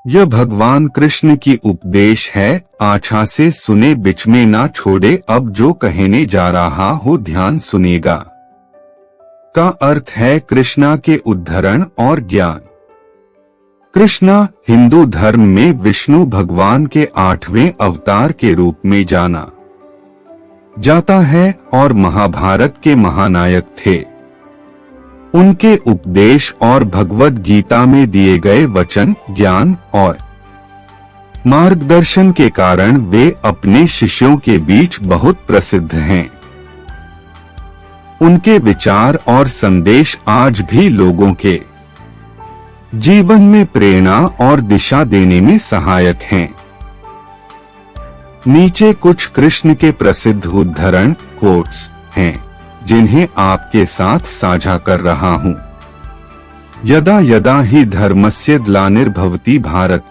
यह भगवान कृष्ण की उपदेश है, आँखों से सुने बीच में ना छोड़े, अब जो कहने जा रहा हो ध्यान सुनेगा। का अर्थ है कृष्णा के उद्धरण और ज्ञान। कृष्णा हिंदू धर्म में विष्णु भगवान के 8वें अवतार के रूप में जाना जाता है और महाभारत के महानायक थे। उनके उपदेश और भगवद गीता में दिए गए वचन, ज्ञान और मार्गदर्शन के कारण वे अपने शिष्यों के बीच बहुत प्रसिद्ध हैं। उनके विचार और संदेश आज भी लोगों के जीवन में प्रेरणा और दिशा देने में सहायक हैं। नीचे कुछ कृष्ण के प्रसिद्ध उद्धरण कोट्स हैं, जिन्हें आपके साथ साझा कर रहा हूं। यदा यदा हि धर्मस्य ग्लानिर्भवति भारत,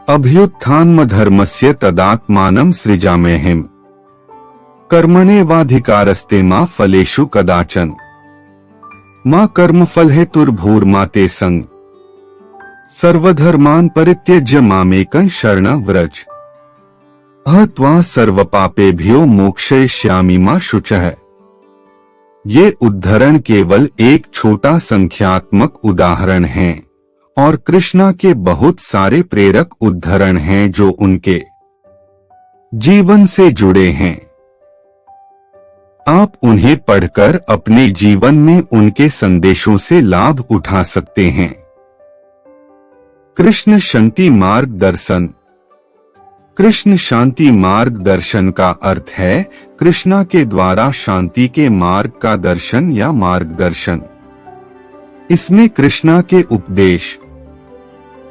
अभ्युत्थानमधर्मस्य तदात्मानं सृजाम्यहम्, कर्मण्येवाधिकारस्ते मा फलेषु कदाचन, मां कर्मफल हेतुर्भूर्मा ते संग, सर्वधर्मान् परित्यज्य मामेकं शरणं व्रज, अहत्वा सर्वपापेभ्यो मोक्षयिष्यामि मा शुचः। ये उद्धरण केवल एक छोटा संख्यात्मक उदाहरण हैं और कृष्णा के बहुत सारे प्रेरक उद्धरण हैं जो उनके जीवन से जुड़े हैं। आप उन्हें पढ़कर अपने जीवन में उनके संदेशों से लाभ उठा सकते हैं। कृष्ण शांति मार्ग दर्शन। कृष्ण शांति मार्ग दर्शन का अर्थ है कृष्णा के द्वारा शांति के मार्ग का दर्शन या मार्गदर्शन। इसमें कृष्णा के उपदेश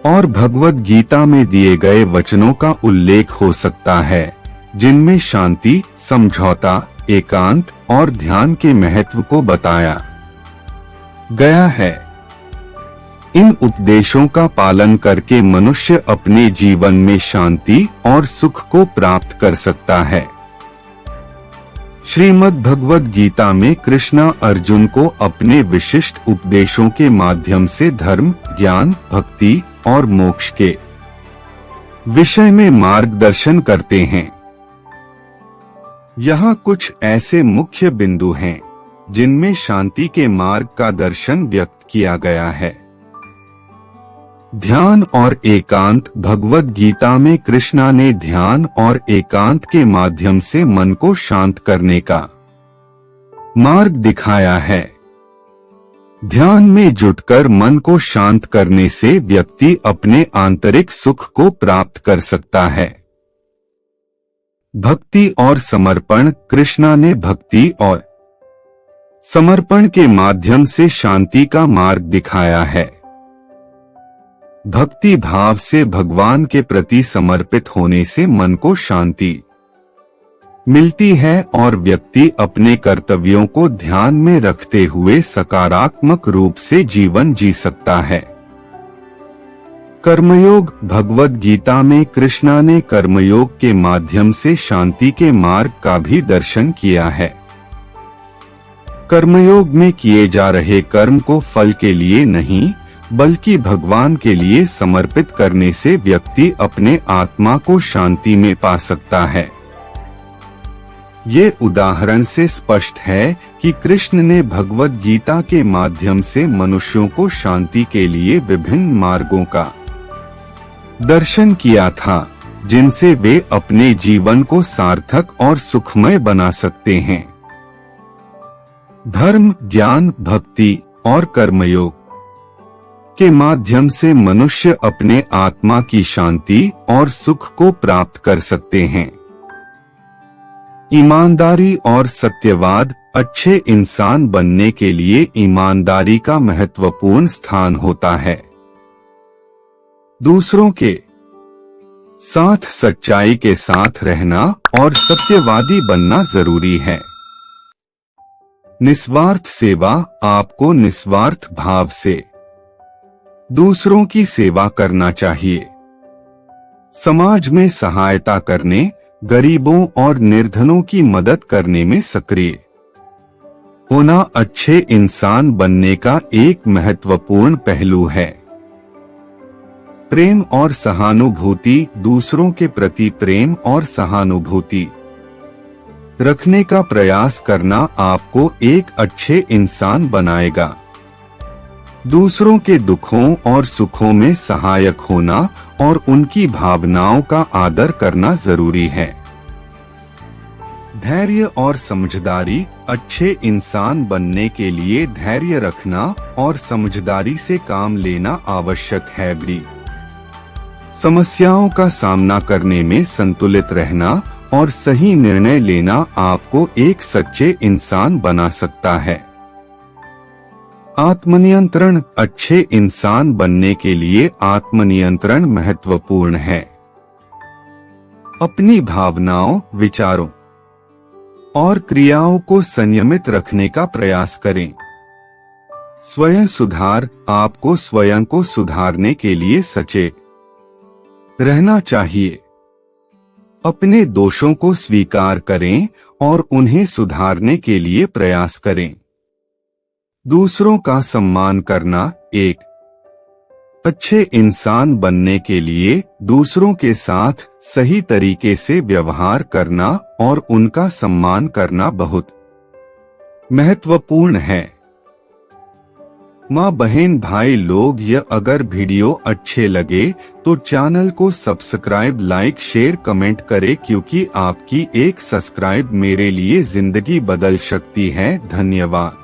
और भगवद गीता में दिए गए वचनों का उल्लेख हो सकता है, जिनमें शांति, समझौता, एकांत और ध्यान के महत्व को बताया गया है। इन उपदेशों का पालन करके मनुष्य अपने जीवन में शांति और सुख को प्राप्त कर सकता है। श्रीमद् भगवद गीता में कृष्णा अर्जुन को अपने विशिष्ट उपदेशों के माध्यम से धर्म, ज्ञान, भक्ति और मोक्ष के विषय में मार्गदर्शन करते हैं। यहाँ कुछ ऐसे मुख्य बिंदु हैं जिनमें शांति के मार्ग का दर्शन व्यक्त किया गया है। ध्यान और एकांत। भगवद गीता में कृष्णा ने ध्यान और एकांत के माध्यम से मन को शांत करने का मार्ग दिखाया है। ध्यान में जुटकर मन को शांत करने से व्यक्ति अपने आंतरिक सुख को प्राप्त कर सकता है। भक्ति और समर्पण। कृष्णा ने भक्ति और समर्पण के माध्यम से शांति का मार्ग दिखाया है। भक्ति भाव से भगवान के प्रति समर्पित होने से मन को शांति मिलती है और व्यक्ति अपने कर्तव्यों को ध्यान में रखते हुए सकारात्मक रूप से जीवन जी सकता है। कर्मयोग। भगवद गीता में कृष्णा ने कर्मयोग के माध्यम से शांति के मार्ग का भी दर्शन किया है। कर्मयोग में किए जा रहे कर्म को फल के लिए नहीं बल्कि भगवान के लिए समर्पित करने से व्यक्ति अपने आत्मा को शांति में पा सकता है। ये उदाहरण से स्पष्ट है कि कृष्ण ने भगवद गीता के माध्यम से मनुष्यों को शांति के लिए विभिन्न मार्गों का दर्शन किया था, जिनसे वे अपने जीवन को सार्थक और सुखमय बना सकते हैं। धर्म, ज्ञान, भक्ति और कर्मयोग के माध्यम से मनुष्य अपने आत्मा की शांति और सुख को प्राप्त कर सकते हैं। ईमानदारी और सत्यवाद। अच्छे इंसान बनने के लिए ईमानदारी का महत्वपूर्ण स्थान होता है। दूसरों के साथ सच्चाई के साथ रहना और सत्यवादी बनना जरूरी है। निस्वार्थ सेवा। आपको निस्वार्थ भाव से दूसरों की सेवा करना चाहिए। समाज में सहायता करने, गरीबों और निर्धनों की मदद करने में सक्रिय होना अच्छे इंसान बनने का एक महत्वपूर्ण पहलू है। प्रेम और सहानुभूति, दूसरों के प्रति प्रेम और सहानुभूति रखने का प्रयास करना आपको एक अच्छे इंसान बनाएगा। दूसरों के दुखों और सुखों में सहायक होना और उनकी भावनाओं का आदर करना जरूरी है। धैर्य और समझदारी, अच्छे इंसान बनने के लिए धैर्य रखना और समझदारी से काम लेना आवश्यक है। भी समस्याओं का सामना करने में संतुलित रहना और सही निर्णय लेना आपको एक सच्चे इंसान बना सकता है। आत्मनियंत्रण, अच्छे इंसान बनने के लिए आत्मनियंत्रण महत्वपूर्ण है। अपनी भावनाओं, विचारों और क्रियाओं को संयमित रखने का प्रयास करें। स्वयं सुधार, आपको स्वयं को सुधारने के लिए सचेत रहना चाहिए। अपने दोषों को स्वीकार करें और उन्हें सुधारने के लिए प्रयास करें। दूसरों का सम्मान करना, एक अच्छे इंसान बनने के लिए दूसरों के साथ सही तरीके से व्यवहार करना और उनका सम्मान करना बहुत महत्वपूर्ण है। माँ, बहन, भाई लोग, यह अगर वीडियो अच्छे लगे तो चैनल को सब्सक्राइब, लाइक, शेयर, कमेंट करें, क्योंकि आपकी एक सब्सक्राइब मेरे लिए जिंदगी बदल सकती है। धन्यवाद।